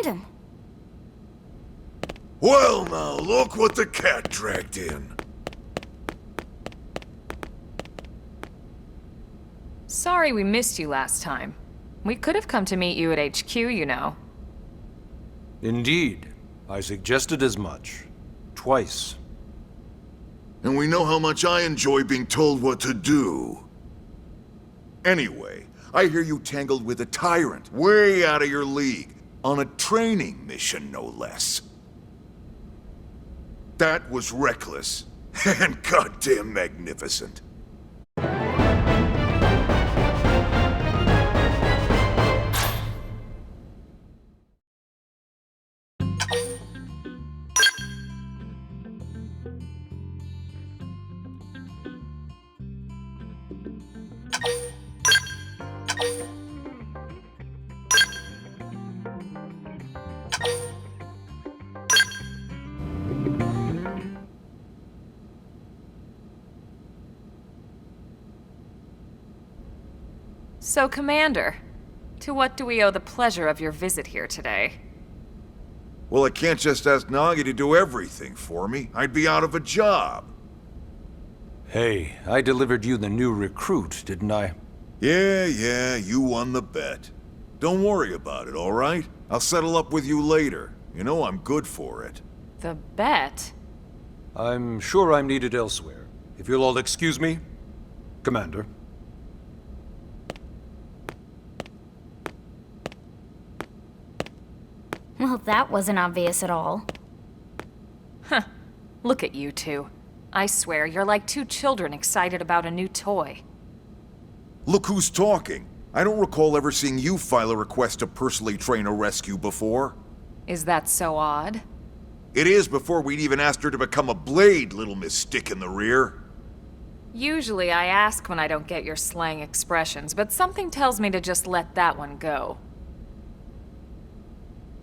him. Well now, look what the cat dragged in. Sorry we missed you last time. We could have come to meet you at HQ, you know. Indeed. I suggested as much. Twice. And we know how much I enjoy being told what to do. Anyway, I hear you tangled with a tyrant, way out of your league, on a training mission, no less. That was reckless, and goddamn magnificent. So, Commander, to what do we owe the pleasure of your visit here today? Well, I can't just ask Nagi to do everything for me. I'd be out of a job. Hey, I delivered you the new recruit, didn't I? Yeah, you won the bet. Don't worry about it, all right? I'll settle up with you later. You know I'm good for it. The bet? I'm sure I'm needed elsewhere. If you'll all excuse me, Commander. Well, that wasn't obvious at all. Huh. Look at you two. I swear, you're like two children excited about a new toy. Look who's talking. I don't recall ever seeing you file a request to personally train a rescue before. Is that so odd? It is before we'd even asked her to become a blade, little Miss Stick in the Rear. Usually I ask when I don't get your slang expressions, but something tells me to just let that one go.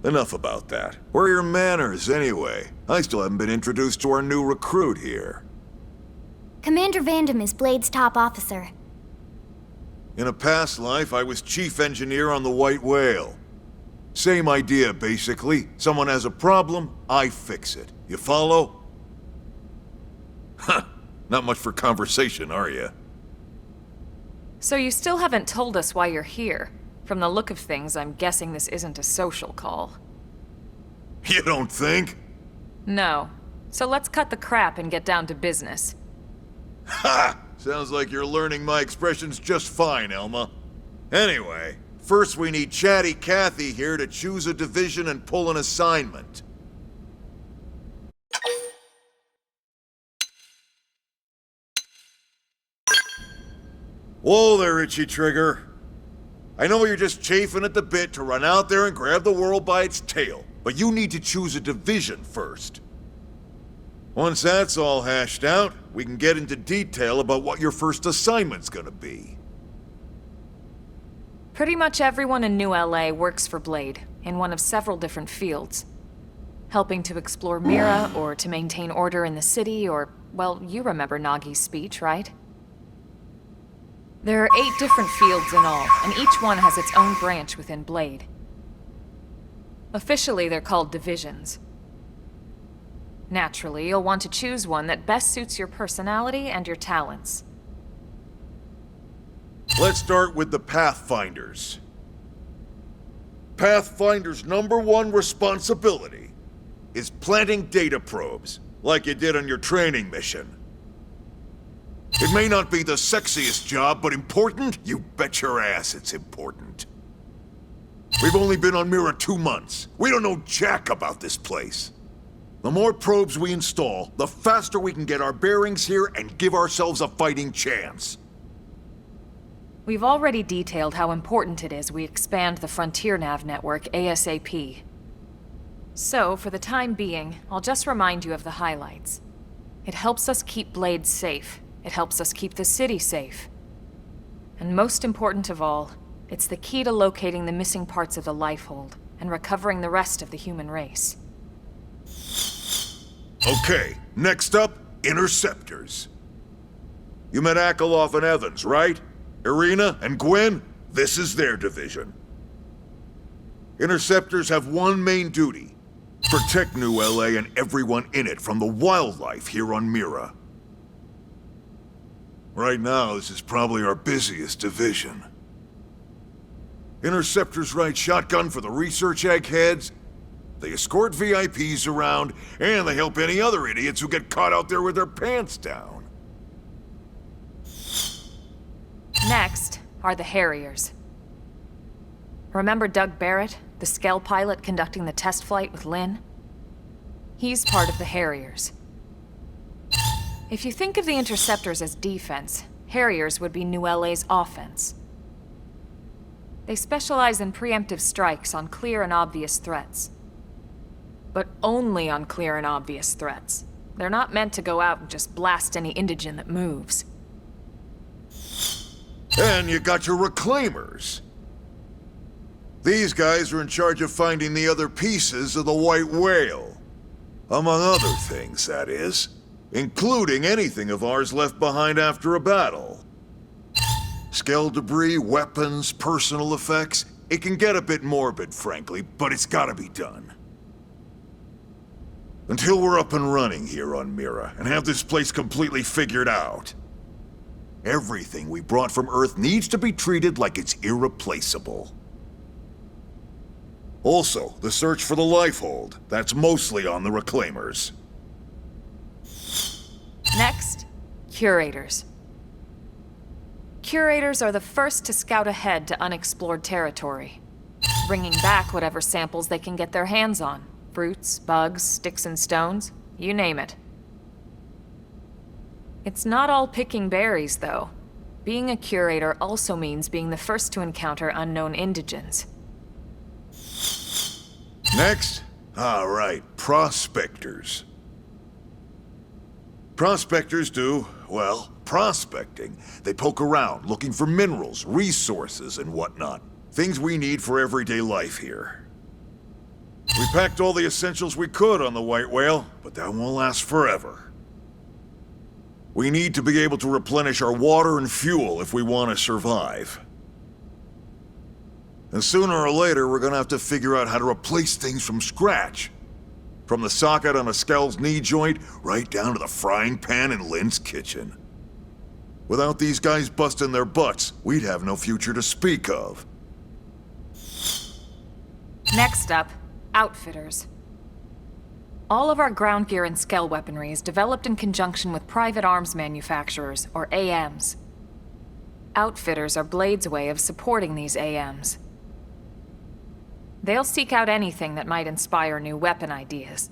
Enough about that. Where are your manners, anyway? I still haven't been introduced to our new recruit here. Commander Vandam is Blade's top officer. In a past life, I was chief engineer on the White Whale. Same idea, basically. Someone has a problem, I fix it. You follow? Huh. Not much for conversation, are you? So you still haven't told us why you're here. From the look of things, I'm guessing this isn't a social call. You don't think? No. So let's cut the crap and get down to business. Ha! Sounds like you're learning my expressions just fine, Elma. Anyway, first we need Chatty Cathy here to choose a division and pull an assignment. Whoa there, Itchy Trigger. I know you're just chafing at the bit to run out there and grab the world by its tail, but you need to choose a division first. Once that's all hashed out, we can get into detail about what your first assignment's gonna be. Pretty much everyone in New LA works for Blade, in one of several different fields. Helping to explore Mira, or to maintain order in the city, or, well, you remember Nagi's speech, right? There are 8 different fields in all, and each one has its own branch within Blade. Officially, they're called divisions. Naturally, you'll want to choose one that best suits your personality and your talents. Let's start with the Pathfinders. Pathfinder's #1 responsibility is planting data probes, like you did on your training mission. It may not be the sexiest job, but important? You bet your ass it's important. We've only been on Mira 2 months. We don't know jack about this place. The more probes we install, the faster we can get our bearings here and give ourselves a fighting chance. We've already detailed how important it is we expand the Frontier Nav network ASAP. So, for the time being, I'll just remind you of the highlights. It helps us keep Blade safe. It helps us keep the city safe. And most important of all, it's the key to locating the missing parts of the Lifehold and recovering the rest of the human race. Okay, next up, Interceptors. You met Akeloff and Evans, right? Irina and Gwen? This is their division. Interceptors have one main duty. Protect New LA and everyone in it from the wildlife here on Mira. Right now, this is probably our busiest division. Interceptors ride shotgun for the research eggheads, they escort VIPs around, and they help any other idiots who get caught out there with their pants down. Next are the Harriers. Remember Doug Barrett, the Skell pilot conducting the test flight with Lynn? He's part of the Harriers. If you think of the Interceptors as defense, Harriers would be New LA's offense. They specialize in preemptive strikes on clear and obvious threats. But only on clear and obvious threats. They're not meant to go out and just blast any indigen that moves. And you got your Reclaimers. These guys are in charge of finding the other pieces of the White Whale. Among other things, that is. Including anything of ours left behind after a battle. Skell debris, weapons, personal effects. It can get a bit morbid, frankly, but it's gotta be done. Until we're up and running here on Mira, and have this place completely figured out. Everything we brought from Earth needs to be treated like it's irreplaceable. Also, the search for the Lifehold. That's mostly on the Reclaimers. Next, Curators. Curators are the first to scout ahead to unexplored territory, bringing back whatever samples they can get their hands on. Fruits, bugs, sticks and stones, you name it. It's not all picking berries, though. Being a curator also means being the first to encounter unknown indigens. Next? All right, prospectors. Prospectors do, well, prospecting. They poke around, looking for minerals, resources, and whatnot. Things we need for everyday life here. We packed all the essentials we could on the White Whale, but that won't last forever. We need to be able to replenish our water and fuel if we want to survive. And sooner or later, we're gonna have to figure out how to replace things from scratch. From the socket on a Skell's knee joint, right down to the frying pan in Lynn's kitchen. Without these guys busting their butts, we'd have no future to speak of. Next up, Outfitters. All of our ground gear and Skell weaponry is developed in conjunction with private arms manufacturers, or AMs. Outfitters are Blade's way of supporting these AMs. They'll seek out anything that might inspire new weapon ideas,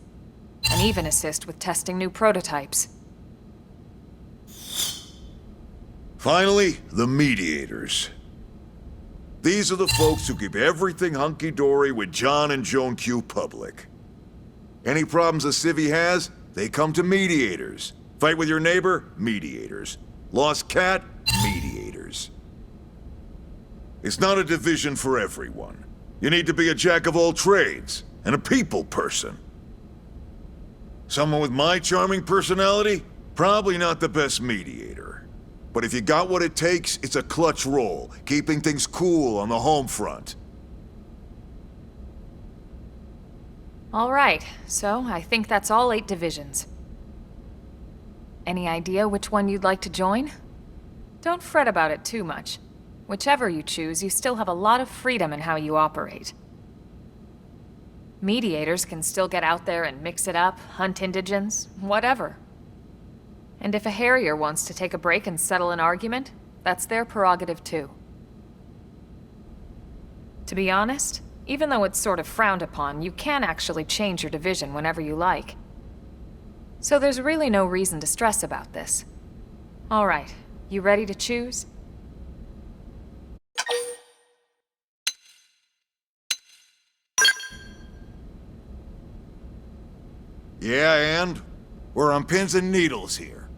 and even assist with testing new prototypes. Finally, the Mediators. These are the folks who keep everything hunky-dory with John and Joan Q public. Any problems a civvy has, they come to Mediators. Fight with your neighbor? Mediators. Lost cat? Mediators. It's not a division for everyone. You need to be a jack of all trades, and a people person. Someone with my charming personality? Probably not the best mediator. But if you got what it takes, it's a clutch role, keeping things cool on the home front. All right, so I think that's all 8 divisions. Any idea which one you'd like to join? Don't fret about it too much. Whichever you choose, you still have a lot of freedom in how you operate. Mediators can still get out there and mix it up, hunt indigens, whatever. And if a Harrier wants to take a break and settle an argument, that's their prerogative too. To be honest, even though it's sort of frowned upon, you can actually change your division whenever you like. So there's really no reason to stress about this. All right, you ready to choose? Yeah, and? We're on pins and needles here.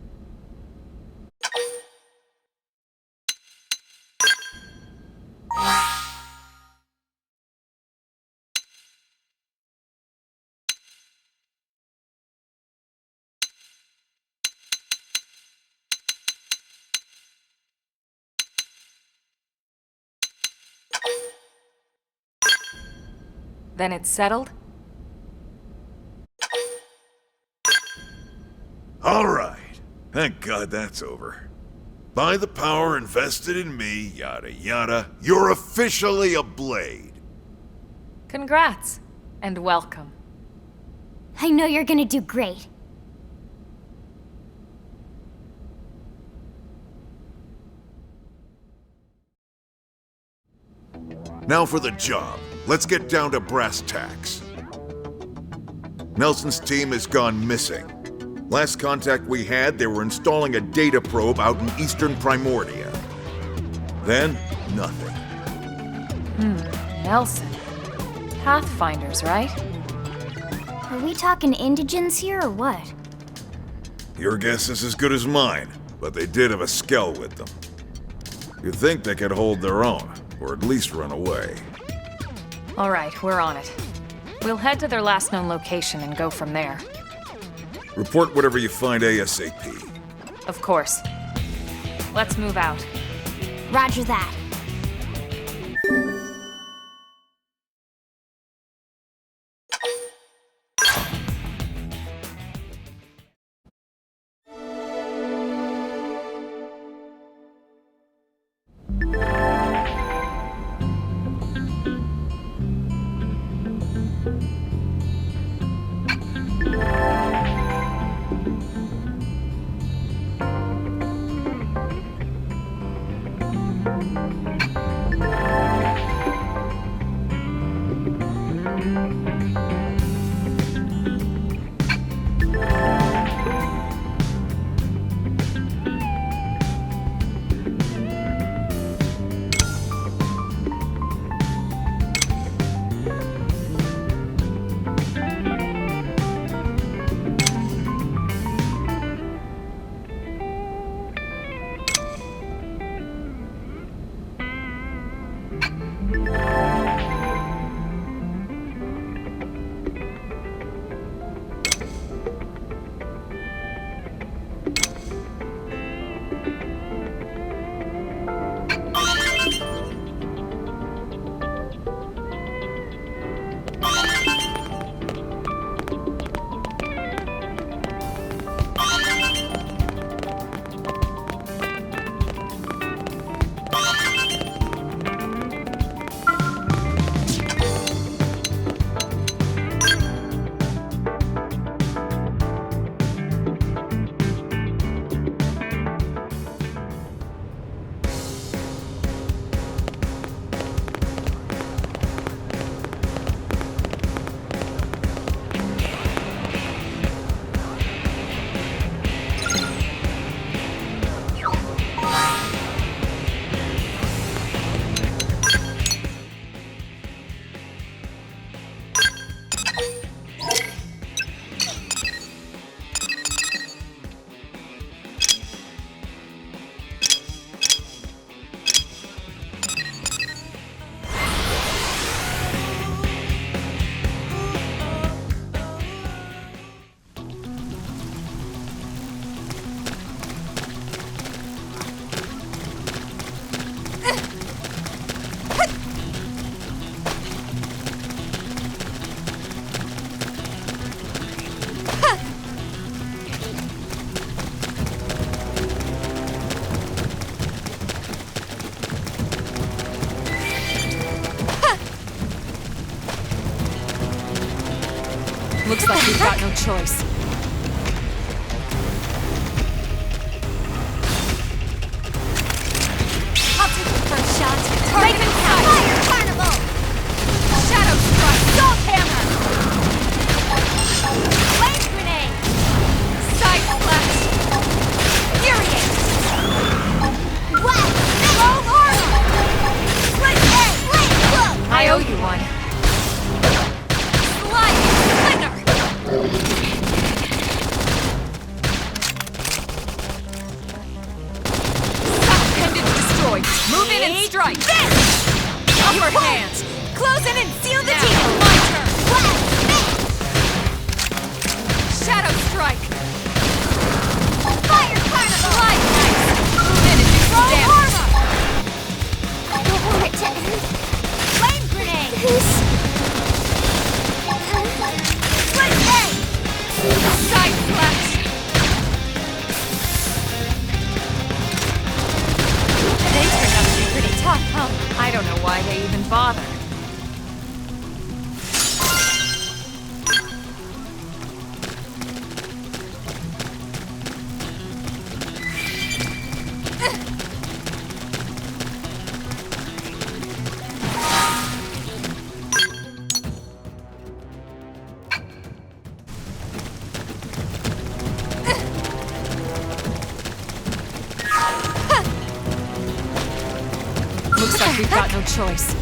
Then it's settled? All right. Thank God that's over. By the power invested in me, yada yada, you're officially a Blade. Congrats, and welcome. I know you're gonna do great. Now for the job. Let's get down to brass tacks. Nelson's team has gone missing. Last contact we had, they were installing a data probe out in eastern Primordia. Then, nothing. Nelson. Pathfinders, right? Are we talking indigents here or what? Your guess is as good as mine, but they did have a skell with them. You'd think they could hold their own, or at least run away. All right, we're on it. We'll head to their last known location and go from there. Report whatever you find ASAP. Of course. Let's move out. Roger that. Looks like we've got no choice. I'll take the first shot. Raven count. Fire carnival. Shadow Strike! Salt Hammer! Wave grenade. Side Flash! Furiate. What? Low Armor! Split egg. Flame cloak. I owe you one. Slide slinger. Appendage destroyed. Move in and strike. This. We've got no choice.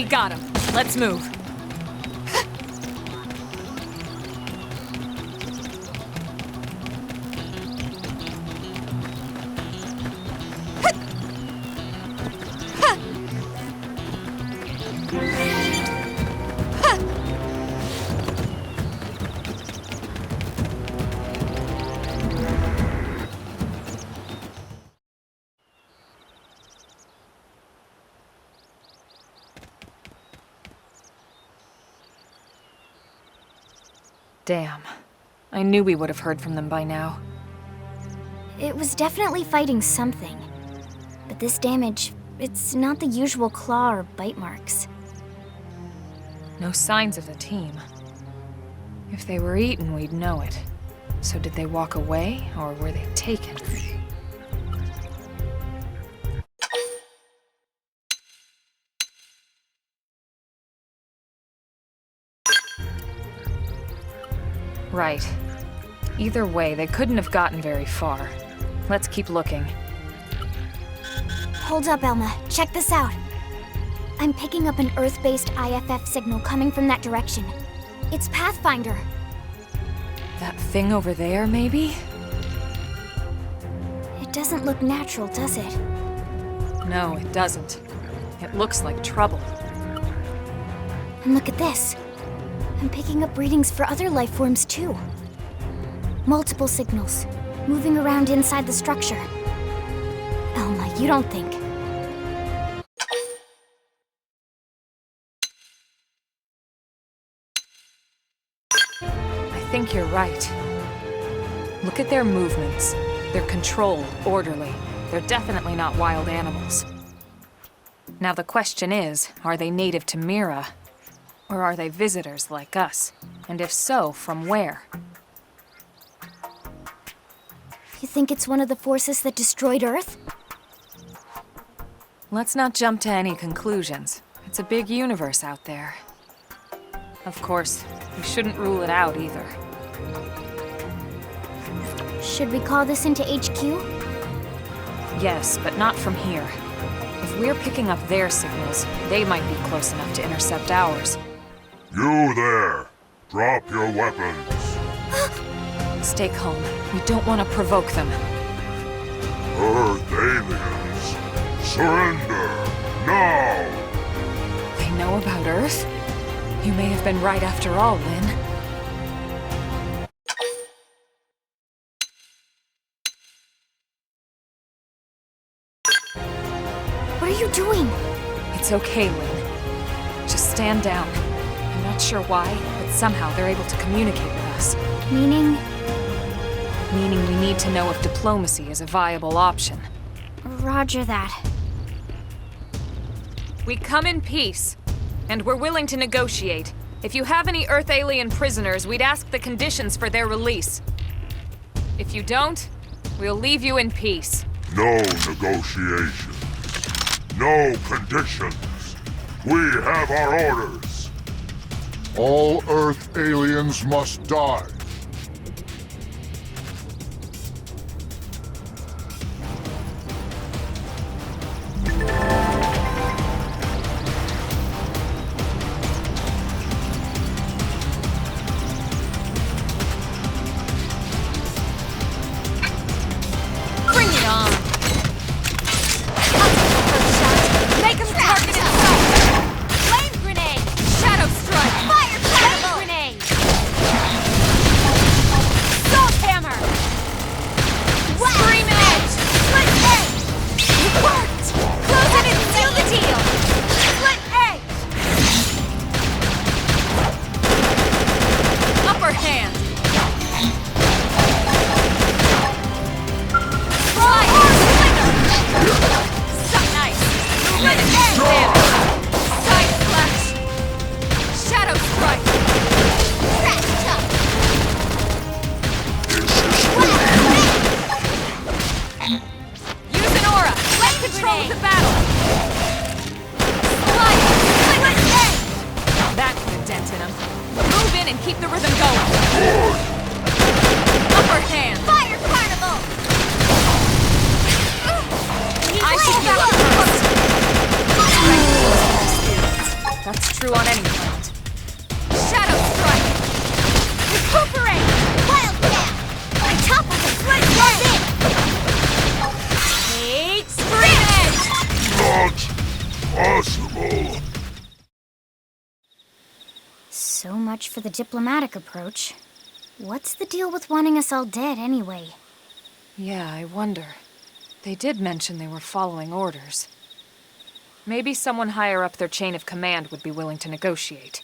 We got him. Let's move. Damn. I knew we would have heard from them by now. It was definitely fighting something. But this damage, it's not the usual claw or bite marks. No signs of the team. If they were eaten, we'd know it. So did they walk away, or were they taken? Right. Either way, they couldn't have gotten very far. Let's keep looking. Hold up, Elma. Check this out. I'm picking up an Earth-based IFF signal coming from that direction. It's Pathfinder. That thing over there, maybe? It doesn't look natural, does it? No, it doesn't. It looks like trouble. And look at this. I'm picking up readings for other life forms too. Multiple signals, moving around inside the structure. Elma, you don't think... I think you're right. Look at their movements. They're controlled, orderly. They're definitely not wild animals. Now the question is, are they native to Mira? Or are they visitors like us? And if so, from where? You think it's one of the forces that destroyed Earth? Let's not jump to any conclusions. It's a big universe out there. Of course, we shouldn't rule it out either. Should we call this into HQ? Yes, but not from here. If we're picking up their signals, they might be close enough to intercept ours. You there! Drop your weapons! Stay calm. We don't want to provoke them. Earth aliens! Surrender! Now! They know about Earth? You may have been right after all, Lynn. What are you doing? It's okay, Lynn. Just stand down. I'm not sure why, but somehow they're able to communicate with us. Meaning? Meaning we need to know if diplomacy is a viable option. Roger that. We come in peace, and we're willing to negotiate. If you have any Earth alien prisoners, we'd ask the conditions for their release. If you don't, we'll leave you in peace. No negotiation. No conditions. We have our orders. All Earth aliens must die. Bring it on! Make them target inside! Flame grenade! Shadow strike! Fire flame grenade! Salt hammer! Scream edge! Split edge! It worked! Close it and seal the deal! Split edge! Upper hand! Suck nice! Movement and damage! Side slash! Shadow strike! Crash chop! Use an aura! Let control the battle! Slide! Split edge! That put a dent in him. Move in and keep the rhythm going! Upper hand! Fire carnival! I should go first! true on any planet. Shadow Strike! Recuperate! Wildcat! On top of the threat in! Take Screamage! Not possible. So much for the diplomatic approach. What's the deal with wanting us all dead anyway? Yeah, I wonder. They did mention they were following orders. Maybe someone higher up their chain of command would be willing to negotiate.